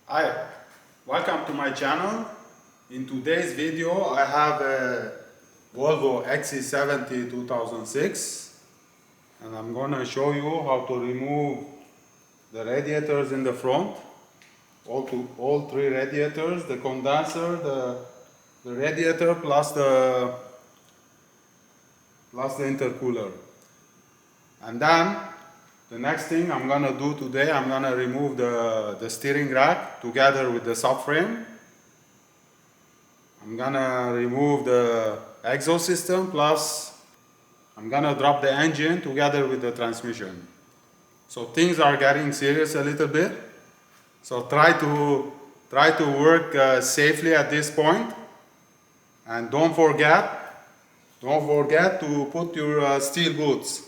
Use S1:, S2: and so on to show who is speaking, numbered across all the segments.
S1: Hi, welcome to my channel. In today's video I have a Volvo XC70 2006 and I'm gonna show you how to remove the radiators in the front. All three radiators, the condenser, the radiator plus the intercooler. And then the next thing I'm gonna do today, I'm gonna remove the steering rack together with the subframe. I'm gonna remove the exhaust system, plus I'm gonna drop the engine together with the transmission. So things are getting serious a little bit. So try to work safely at this point, and don't forget to put your steel boots,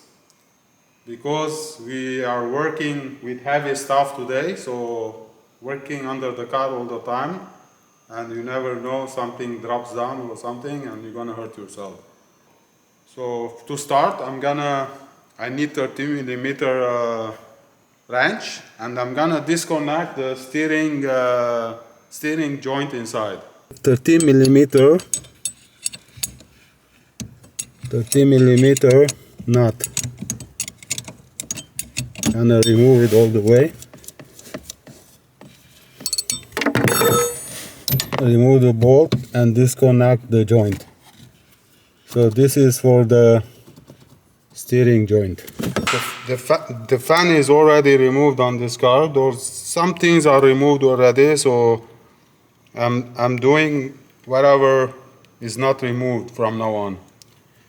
S1: because we are working with heavy stuff today, so working under the car all the time, and you never know, something drops down or something and you're gonna hurt yourself. So to start, I need 30mm wrench, and I'm gonna disconnect the steering joint inside. 30mm nut. Gonna remove it all the way. Remove the bolt and disconnect the joint. So this is for the steering joint. The fan is already removed on this car. Some things are removed already, so I'm doing whatever is not removed from now on.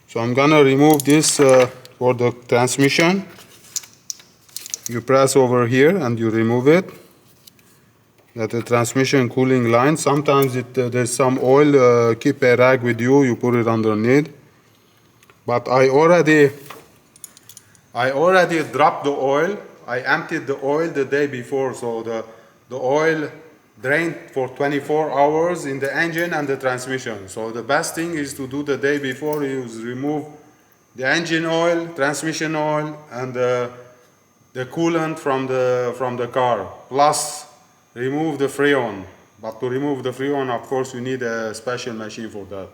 S1: So I'm gonna remove this for the transmission. You press over here and you remove it. That the transmission cooling line. Sometimes there's some oil. Keep a rag with you. You put it underneath. But I already dropped the oil. I emptied the oil the day before, so the oil drained for 24 hours in the engine and the transmission. So the best thing is to do the day before is remove the engine oil, transmission oil, and the coolant from the car. Plus remove the freon. But to remove the freon, of course, you need a special machine for that.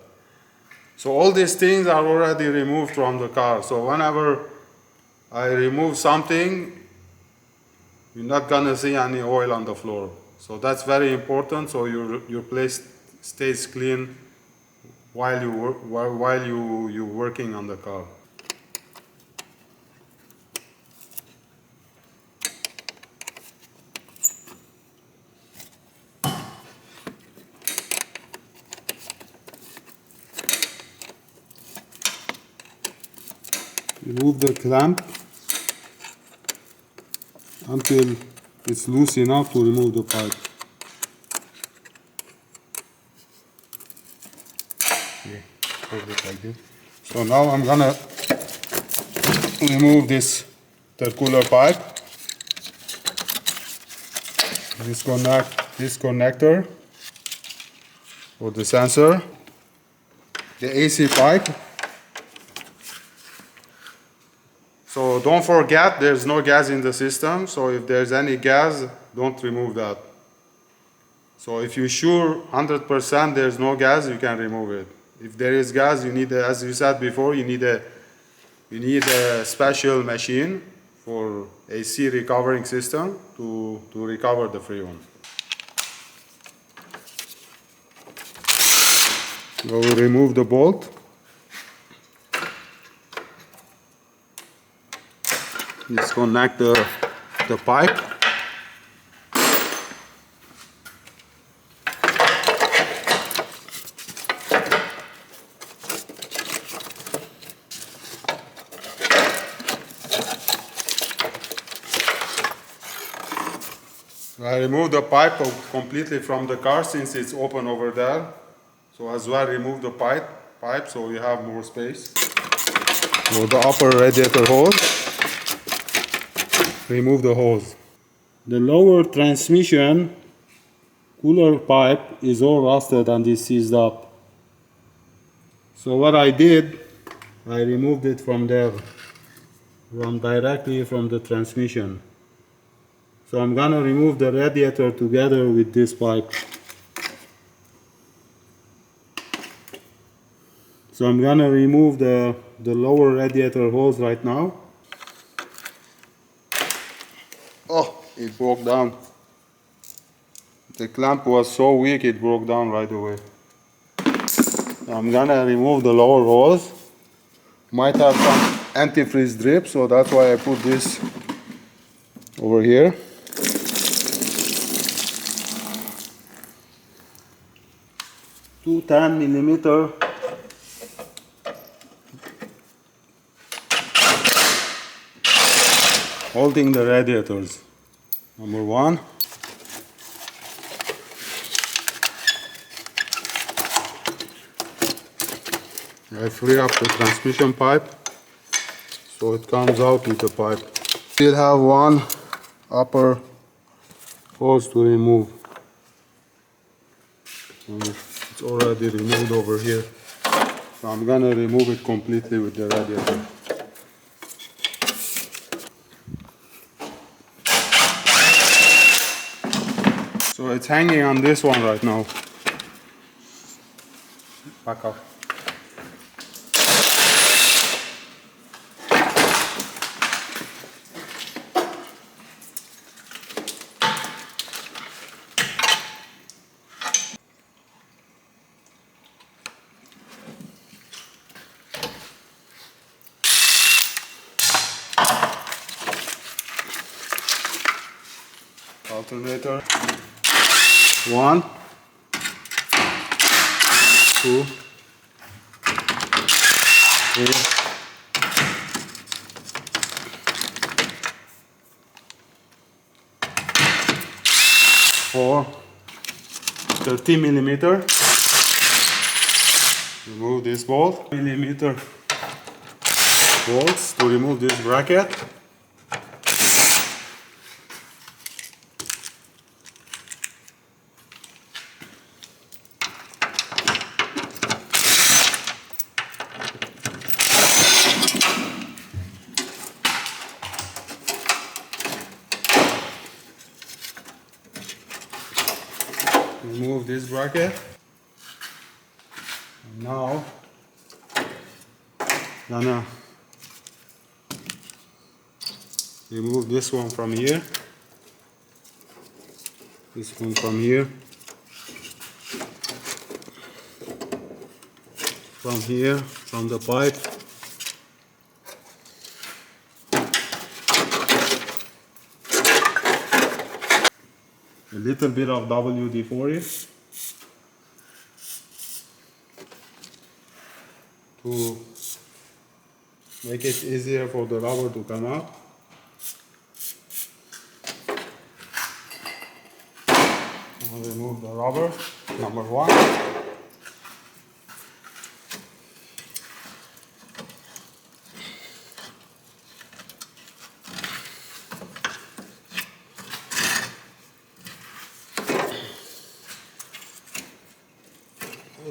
S1: So all these things are already removed from the car. So whenever I remove something, you're not gonna see any oil on the floor. So that's very important. So your place stays clean while you're working on the car. Remove the clamp until it's loose enough to remove the pipe. Okay, hold it like this. So now I'm gonna remove this intercooler pipe. Disconnect this connector for the sensor. The AC pipe. So don't forget, there's no gas in the system, so if there's any gas, don't remove that. So if you're sure 100% there's no gas, you can remove it. If there is gas, you need, as you said before, you need a special machine for AC recovering system to recover the freon. So we remove the bolt. Disconnect the pipe. I remove the pipe completely from the car since it's open over there. So as well remove the pipe so you have more space. For the upper radiator hose. Remove the hose. The lower transmission cooler pipe is all rusted and is seized up. So what I did, I removed it from there, directly from the transmission. So I'm gonna remove the radiator together with this pipe. So I'm gonna remove the lower radiator hose right now. Oh, it broke down. The clamp was so weak it broke down right away. I'm gonna remove the lower hose. Might have some antifreeze drip, so that's why I put this over here. Two 10mm holding the radiators. Number one. I free up the transmission pipe so it comes out with the pipe. Still have one upper hose to remove. It's already removed over here. So I'm gonna remove it completely with the radiator. So it's hanging on this one right now. Back up. Alternator. 1, 2, 3, 4, 30mm. Remove this bolt. Millimeter bolts to remove this bracket. Remove this bracket. And now gonna remove this one from here, this one from here, from the pipe. A little bit of WD-40 to make it easier for the rubber to come out. I'll remove the rubber, number one.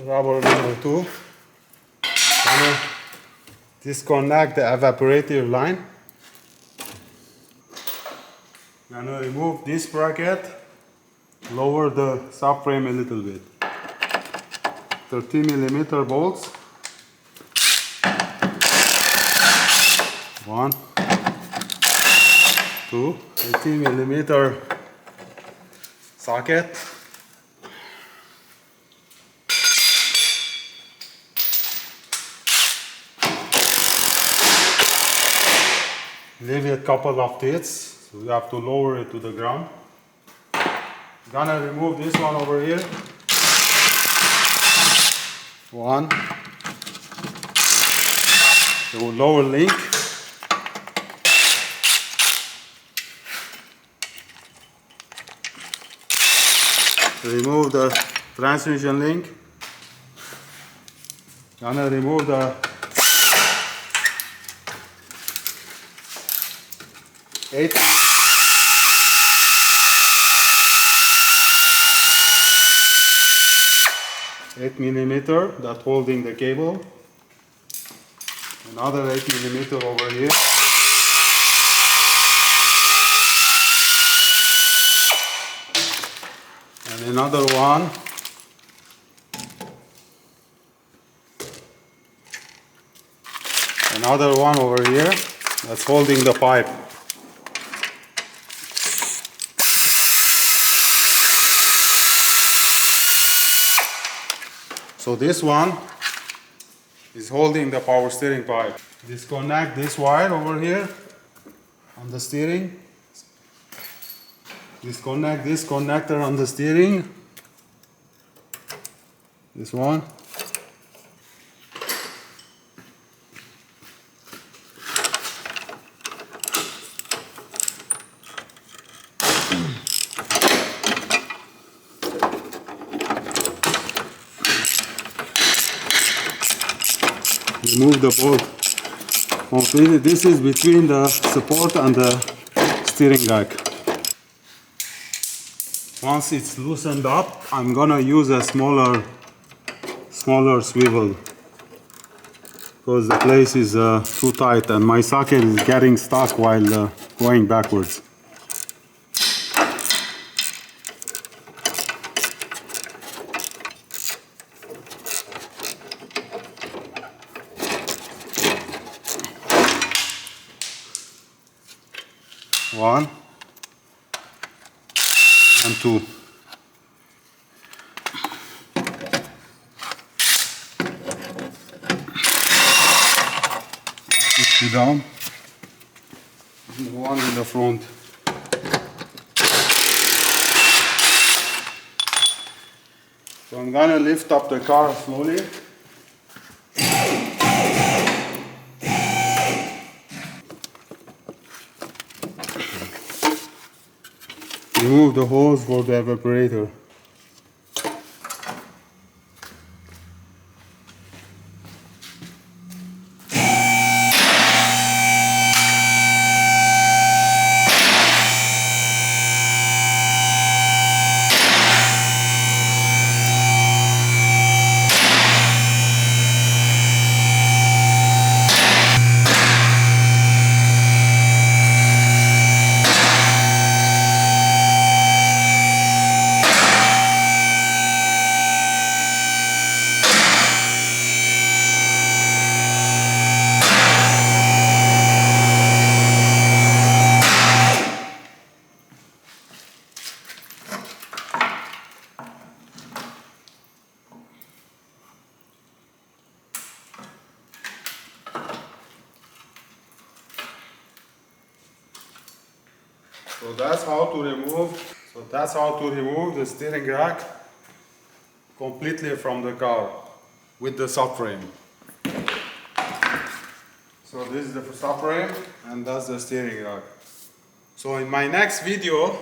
S1: Rubber number two. Gonna disconnect the evaporator line. Gonna remove this bracket, lower the subframe a little bit. 30mm bolts. 1, 2, 18mm socket. Leave it a couple of teeth, so we have to lower it to the ground. Gonna remove this one over here. 1. The lower link. Remove the transmission link. Gonna remove the 8mm that holding the cable. Another 8mm over here. And another one. Another one over here that's holding the pipe. So this one is holding the power steering pipe. Disconnect this wire over here on the steering. Disconnect this connector on the steering. This one. Remove the bolt completely. This is between the support and the steering rack. Once it's loosened up, I'm gonna use a smaller swivel because the place is too tight and my socket is getting stuck while going backwards. One and two. Push it down. And one in the front. So I'm gonna lift up the car slowly. Remove the hose for the evaporator. So that's how to remove the steering rack completely from the car with the subframe. So this is the subframe and that's the steering rack. So in my next video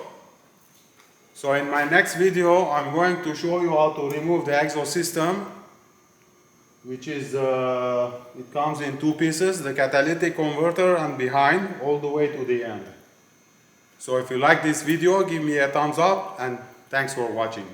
S1: I'm going to show you how to remove the exhaust system, which is it comes in two pieces, the catalytic converter and behind all the way to the end. So if you like this video, give me a thumbs up and thanks for watching.